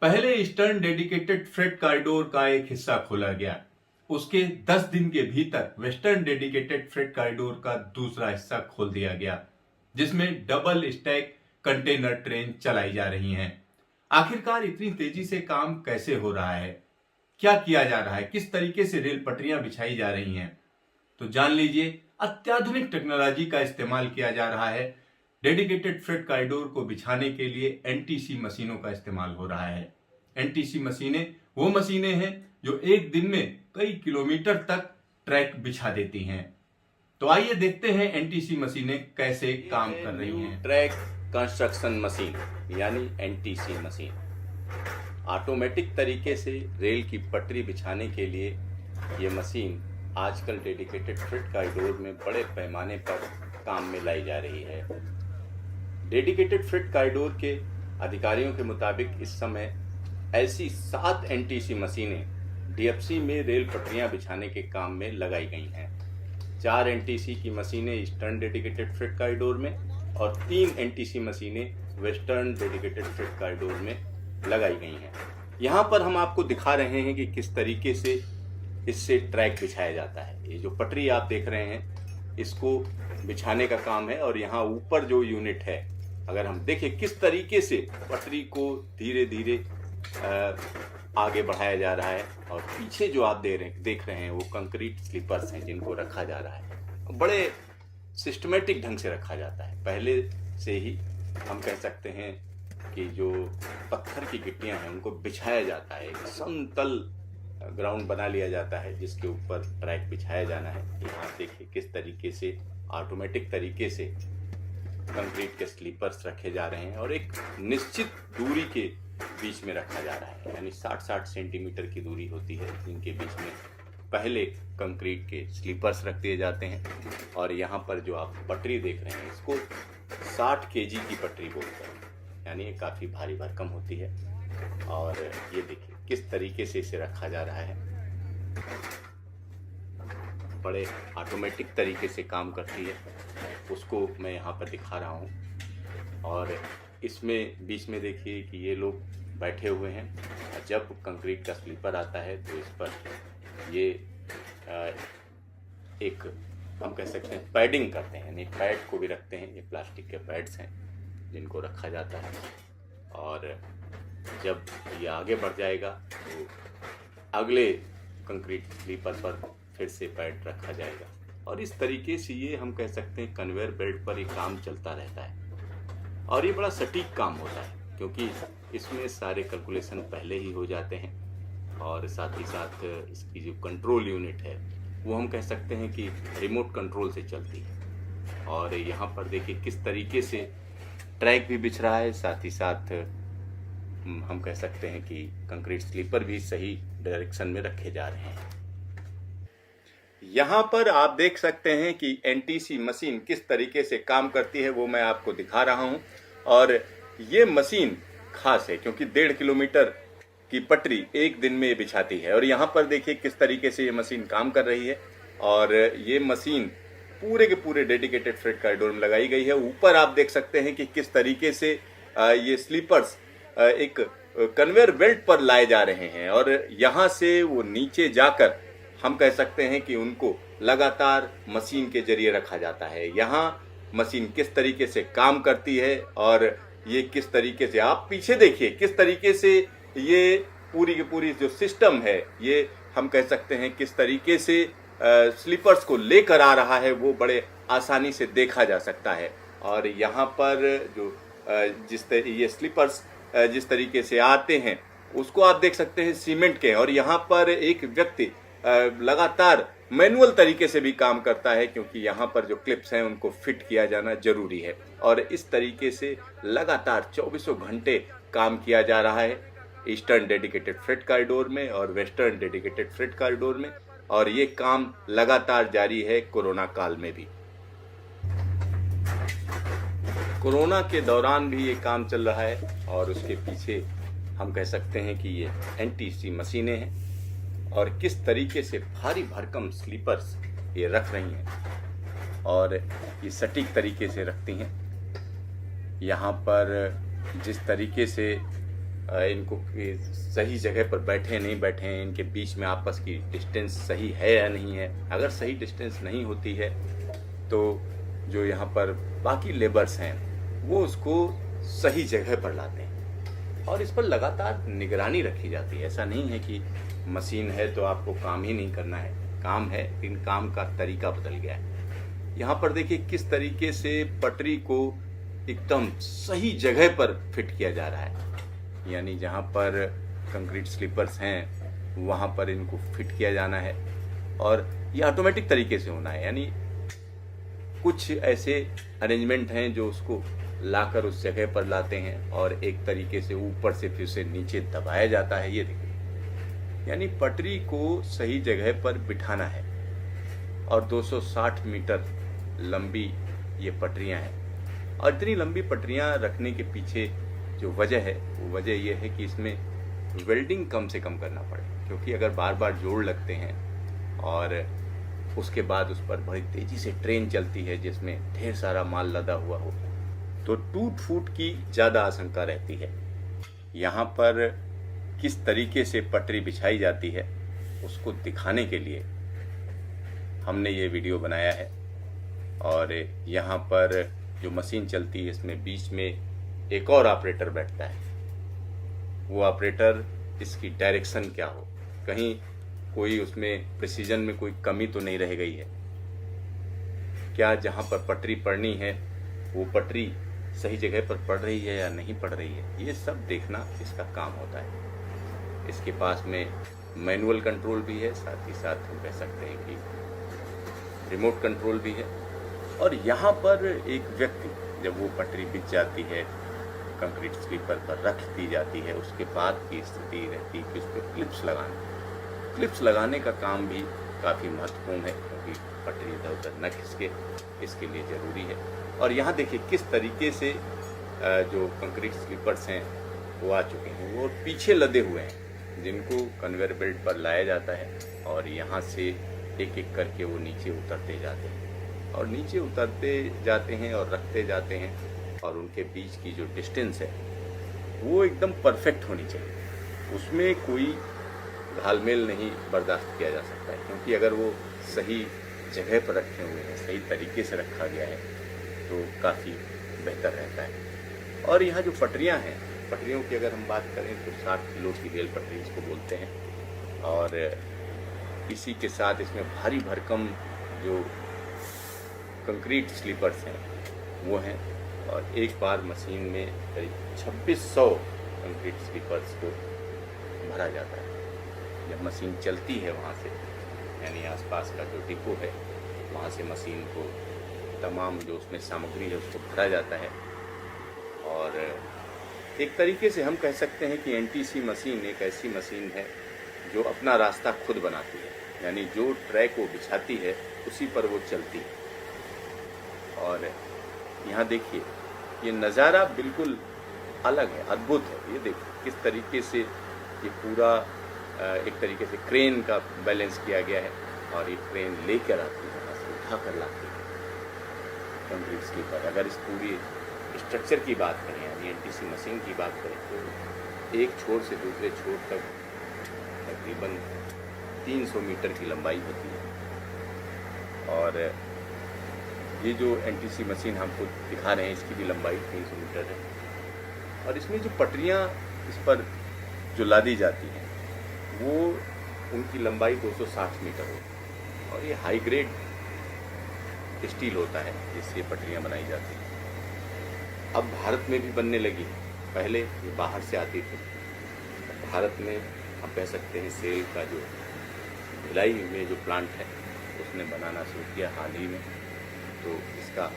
पहले eastern dedicated freight corridor का एक हिस्सा खोला गया। उसके 10 दिन के भीतर वेस्टर्न डेडिकेटेड फ्रेट कॉरिडोर का दूसरा हिस्सा खोल दिया गया, जिसमें डबल स्टैक कंटेनर ट्रेन चलाई जा रही हैं। आखिरकार इतनी तेजी से काम कैसे हो रहा है, क्या किया जा रहा है, किस तरीके से रेल पटरियां बिछाई जा रही हैं, तो जान लीजिए। अत्याधुनिक टेक्नोलॉजी का इस्तेमाल किया जा रहा है। डेडिकेटेड फ्रेट कॉरिडोर को बिछाने के लिए एनटीसी मशीनों का इस्तेमाल हो रहा है। एनटीसी मशीनें वो मशीनें हैं जो एक दिन में कई किलोमीटर तक ट्रैक बिछा देती हैं। तो आइए देखते हैं एनटीसी मशीनें कैसे काम कर रही हैं। ट्रैक कंस्ट्रक्शन मशीन यानी एनटीसी मशीन ऑटोमेटिक तरीके से रेल की पटरी बिछाने के लिए ये मशीन आजकल डेडिकेटेड फ्रेट कॉरिडोर में बड़े पैमाने पर काम में लाई जा रही है। डेडिकेटेड फ्रेट कॉरिडोर के अधिकारियों के मुताबिक इस समय ऐसी 7 एनटीसी मशीनें डीएफसी में रेल पटरियां बिछाने के काम में लगाई गई हैं। 4 एनटीसी की मशीनें ईस्टर्न डेडिकेटेड फ्रेट कॉरिडोर में और 3 एनटीसी मशीनें वेस्टर्न डेडिकेटेड फ्रेट कॉरिडोर में लगाई गई हैं। यहाँ पर हम आपको दिखा रहे हैं कि किस तरीके से इससे ट्रैक बिछाया जाता है। ये जो पटरी आप देख रहे हैं इसको बिछाने का काम है और यहाँ ऊपर जो यूनिट है, अगर हम देखें किस तरीके से पटरी को धीरे धीरे आगे बढ़ाया जा रहा है और पीछे जो आप देख रहे हैं वो कंक्रीट स्लीपर्स हैं जिनको रखा जा रहा है। बड़े सिस्टमेटिक ढंग से रखा जाता है। पहले से ही हम कह सकते हैं कि जो पत्थर की गिट्टियां हैं उनको बिछाया जाता है, एक समतल ग्राउंड बना लिया जाता है जिसके ऊपर ट्रैक बिछाया जाना है। यहाँ देखिए किस तरीके से ऑटोमेटिक तरीके से कंक्रीट के स्लीपर्स रखे जा रहे हैं और एक निश्चित दूरी के बीच में रखा जा रहा है, यानी 60-60 सेंटीमीटर की दूरी होती है जिनके बीच में पहले कंक्रीट के स्लीपर्स रख दिए जाते हैं। और यहाँ पर जो आप पटरी देख रहे हैं इसको 60 केजी की पटरी बोलते हैं, यानी ये काफ़ी भारी भरकम होती है। और ये देखिए किस तरीके से इसे रखा जा रहा है, बड़े ऑटोमेटिक तरीके से काम करती है, उसको मैं यहाँ पर दिखा रहा हूँ। और इसमें बीच में देखिए कि ये लोग बैठे हुए हैं। जब कंक्रीट का स्लीपर आता है तो इस पर ये एक हम कह सकते हैं पैडिंग करते हैं, यानी पैड को भी रखते हैं। ये प्लास्टिक के पैड्स हैं जिनको रखा जाता है और जब ये आगे बढ़ जाएगा तो अगले कंक्रीट स्लीपर पर फिर से पैड रखा जाएगा। और इस तरीके से ये हम कह सकते हैं कन्वेयर बेल्ट पर ये काम चलता रहता है और ये बड़ा सटीक काम होता है क्योंकि इसमें सारे कैलकुलेशन पहले ही हो जाते हैं। और साथ ही साथ इसकी जो कंट्रोल यूनिट है वो हम कह सकते हैं कि रिमोट कंट्रोल से चलती है। और यहाँ पर देखिए किस तरीके से ट्रैक भी बिछ रहा है, साथ ही साथ हम कह सकते हैं कि कंक्रीट स्लीपर भी सही डायरेक्शन में रखे जा रहे हैं। यहाँ पर आप देख सकते हैं कि एनटीसी मशीन किस तरीके से काम करती है वो मैं आपको दिखा रहा हूँ। और ये मशीन खास है क्योंकि 1.5 किलोमीटर की पटरी एक दिन में बिछाती है। और यहाँ पर देखिए किस तरीके से ये मशीन काम कर रही है। और ये मशीन पूरे के पूरे डेडिकेटेड फ्रेट कॉरिडोर में लगाई गई है। ऊपर आप देख सकते हैं कि किस तरीके से ये स्लीपर्स एक कन्वेयर बेल्ट पर लाए जा रहे हैं और यहाँ से वो नीचे जाकर हम कह सकते हैं कि उनको लगातार मशीन के जरिए रखा जाता है। यहाँ मशीन किस तरीके से काम करती है और ये किस तरीके से आप पीछे देखिए किस तरीके से ये पूरी की पूरी जो सिस्टम है ये हम कह सकते हैं किस तरीके से स्लीपर्स को लेकर आ रहा है वो बड़े आसानी से देखा जा सकता है। और यहाँ पर जो ये स्लीपर्स जिस तरीके से आते हैं उसको आप देख सकते हैं सीमेंट के। और यहाँ पर एक व्यक्ति लगातार मैनुअल तरीके से भी काम करता है क्योंकि यहाँ पर जो क्लिप्स हैं उनको फिट किया जाना जरूरी है। और इस तरीके से लगातार 24 घंटे काम किया जा रहा है ईस्टर्न डेडिकेटेड फ्रेट कॉरिडोर में और वेस्टर्न डेडिकेटेड फ्रेट कॉरिडोर में। और ये काम लगातार जारी है कोरोना काल में भी। कोरोना के दौरान भी ये काम चल रहा है और उसके पीछे हम कह सकते हैं कि ये एनटीसी मशीनें हैं और किस तरीके से भारी भरकम स्लीपर्स ये रख रही हैं और ये सटीक तरीके से रखती हैं। यहाँ पर जिस तरीके से इनको सही जगह पर बैठे नहीं बैठे, इनके बीच में आपस की डिस्टेंस सही है या नहीं है। अगर सही डिस्टेंस नहीं होती है तो जो यहाँ पर बाकी लेबर्स हैं वो उसको सही जगह पर लाते हैं और इस पर लगातार निगरानी रखी जाती है। ऐसा नहीं है कि मशीन है तो आपको काम ही नहीं करना है, काम है लेकिन काम का तरीका बदल गया है। यहाँ पर देखिए किस तरीके से पटरी को एकदम सही जगह पर फिट किया जा रहा है, यानी जहाँ पर कंक्रीट स्लीपर्स हैं वहाँ पर इनको फिट किया जाना है और ये ऑटोमेटिक तरीके से होना है। यानी कुछ ऐसे अरेंजमेंट हैं जो उसको लाकर उस जगह पर लाते हैं और एक तरीके से ऊपर से फिर उसे नीचे दबाया जाता है। ये देखिए, यानी पटरी को सही जगह पर बिठाना है और 260 मीटर लंबी ये पटरियां हैं। और इतनी लंबी पटरियां रखने के पीछे जो वजह है वो वजह ये है कि इसमें वेल्डिंग कम से कम करना पड़े, क्योंकि अगर बार बार जोड़ लगते हैं और उसके बाद उस पर बड़ी तेजी से ट्रेन चलती है जिसमें ढेर सारा माल लदा हुआ हो तो टूट फूट की ज़्यादा आशंका रहती है। यहाँ पर किस तरीके से पटरी बिछाई जाती है उसको दिखाने के लिए हमने ये वीडियो बनाया है। और यहाँ पर जो मशीन चलती है इसमें बीच में एक और ऑपरेटर बैठता है। वो ऑपरेटर इसकी डायरेक्शन क्या हो, कहीं कोई उसमें प्रिसीजन में कोई कमी तो नहीं रह गई है, क्या जहाँ पर पटरी पड़नी है वो पटरी सही जगह पर पड़ रही है या नहीं पड़ रही है, ये सब देखना इसका काम होता है। इसके पास में मैनुअल कंट्रोल भी है, साथ ही साथ हम कह सकते हैं कि रिमोट कंट्रोल भी है। और यहाँ पर एक व्यक्ति जब वो पटरी बिछ जाती है कंक्रीट स्लीपर पर रख दी जाती है, उसके बाद की स्थिति रहती है कि उस पर क्लिप्स लगाने का काम भी काफ़ी महत्वपूर्ण है, क्योंकि पटरी इधर उधर न खिसके, इसके लिए ज़रूरी है। और यहाँ देखिए किस तरीके से जो कंक्रीट स्लीपर्स हैं वो आ चुके हैं, वो पीछे लदे हुए हैं जिनको कन्वेयर बेल्ट पर लाया जाता है और यहाँ से एक एक करके वो नीचे उतरते जाते हैं और नीचे उतरते जाते हैं और रखते जाते हैं और उनके बीच की जो डिस्टेंस है वो एकदम परफेक्ट होनी चाहिए, उसमें कोई घालमेल नहीं बर्दाश्त किया जा सकता है, क्योंकि अगर वो सही जगह पर रखे हुए हैं, सही तरीके से रखा गया है तो काफ़ी बेहतर रहता है। और यहाँ जो पटरियाँ हैं, पटरियों की अगर हम बात करें तो 60 किलो की रेल पटरी इसको बोलते हैं और इसी के साथ इसमें भारी भरकम जो कंक्रीट स्लीपर्स हैं वो हैं और एक बार मशीन में करीब 2600 कंक्रीट स्लीपर्स को भरा जाता है। जब मशीन चलती है वहाँ से, यानी आसपास का जो डिपो है वहाँ से मशीन को तमाम जो उसमें सामग्री है उसको भरा जाता है और एक तरीके से हम कह सकते हैं कि एनटीसी मशीन एक ऐसी मशीन है जो अपना रास्ता खुद बनाती है, यानी जो ट्रैक वो बिछाती है उसी पर वो चलती है। और यहाँ देखिए ये नज़ारा बिल्कुल अलग है, अद्भुत है। ये देखिए किस तरीके से ये पूरा एक तरीके से क्रेन का बैलेंस किया गया है और ये क्रेन लेकर आती है, वहाँ से उठा कर लाती है कंक्रीट स्लीपर। अगर इस पूरी स्ट्रक्चर की बात करें, यानी एनटीसी मशीन की बात करें, तो एक छोर से दूसरे छोर तक तकरीबन 300 मीटर की लंबाई होती है और ये जो एनटीसी मशीन हमको दिखा रहे हैं इसकी भी लंबाई 300 मीटर है। और इसमें जो पटरियाँ इस पर जो लादी जाती हैं वो उनकी लंबाई 260 मीटर हो और ये हाई ग्रेड स्टील होता है जिससे पटरियाँ बनाई जाती हैं। अब भारत में भी बनने लगी, पहले ये बाहर से आती थी। भारत में हम कह सकते हैं सेल का जो भिलाई में जो प्लांट है उसने बनाना शुरू किया हाल ही में, तो इसका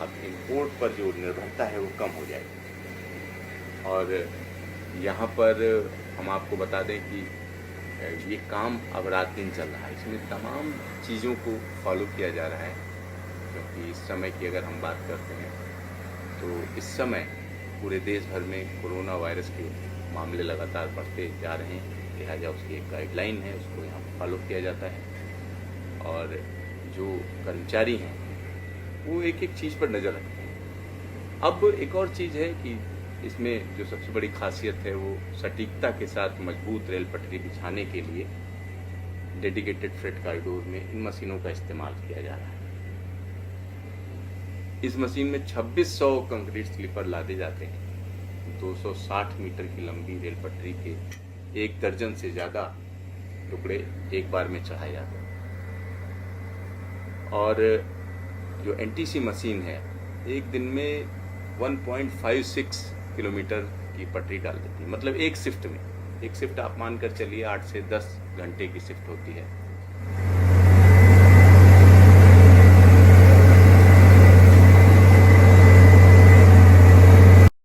अब इंपोर्ट पर जो निर्भरता है वो कम हो जाएगी। और यहाँ पर हम आपको बता दें कि ये काम अब रात दिन चल रहा है, इसमें तमाम चीज़ों को फॉलो किया जा रहा है, क्योंकि इस समय की अगर हम बात करते हैं तो इस समय पूरे देश भर में कोरोना वायरस के मामले लगातार बढ़ते जा रहे हैं, लिहाजा उसकी एक गाइडलाइन है, उसको यहाँ फॉलो किया जाता है। और जो कर्मचारी हैं वो एक एक चीज़ पर नज़र रखते हैं। अब एक और चीज़ है कि इसमें जो सबसे बड़ी खासियत है वो सटीकता के साथ मजबूत रेल पटरी बिछाने के लिए डेडिकेटेड फ्रेट कॉरिडोर में इन मशीनों का इस्तेमाल किया जा रहा है। इस मशीन में 2600 कंक्रीट स्लीपर लादे जाते हैं। 260 मीटर की लंबी रेल पटरी के 1 दर्जन से ज़्यादा टुकड़े एक बार में चढ़ाए जाते हैं। और जो एनटीसी मशीन है एक दिन में 1.56 किलोमीटर की पटरी डाल देती है, मतलब एक शिफ्ट में। एक शिफ्ट आप मानकर चलिए 8 से 10 घंटे की शिफ्ट होती है।